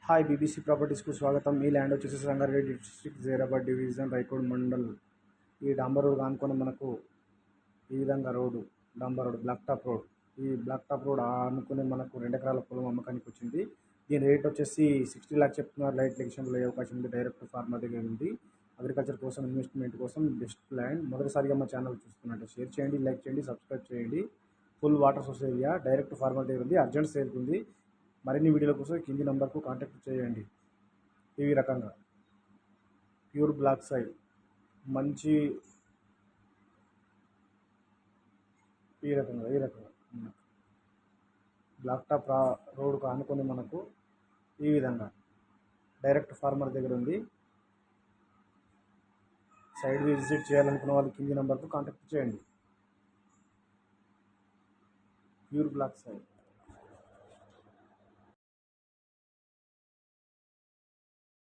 Hi BBC ప్రాపర్టీస్కు స్వాగతం. ఈ land వచ్చేసి సంగారెడ్డి డిస్ట్రిక్ట్ జైరాబాద్ డివిజన్ రైకోడ్ మండల్. ఈ డాంబర్ రోడ్ ఆనుకొని మనకు ఈ విధంగా రోడ్డు డాంబర్ రోడ్ బ్లాక్ టాప్ రోడ్. ఈ బ్లాక్ టాప్ రోడ్ ఆనుకుని మనకు 2 ఎకరాల పొలం అమ్మకానికి వచ్చింది. దీని రేట్ వచ్చేసి 60 lakhs చెప్తున్నారు. లైట్ ఎలక్షన్లో అయ్యే అవకాశం ఉంది. డైరెక్ట్ ఫార్మర్ దగ్గర ఉంది. అగ్రికల్చర్ కోసం, ఇన్వెస్ట్మెంట్ కోసం బెస్ట్ ల్యాండ్. మొదటిసారిగా మా ఛానల్ చూస్తున్నట్టు షేర్ చేయండి, లైక్ చేయండి, సబ్స్క్రైబ్ చేయండి. Full water source area, direct farmer దగ్గర ఉంది. అర్జెంట్ సేల్ ఉంది. మరిన్ని వీడియోల కోసం కింది నంబర్కు కాంటాక్ట్ చేయండి. ఈ రకంగా ప్యూర్ బ్లాక్ సైడ్ మంచి ఈ రకంగా బ్లాక్ టాప్ రోడ్కు ఆనుకొని మనకు ఈ విధంగా డైరెక్ట్ ఫార్మర్ దగ్గర ఉంది. సైడ్ విజిట్ చేయాలనుకున్న వాళ్ళు కింది నంబర్కు కాంటాక్ట్ చేయండి. Pure black side.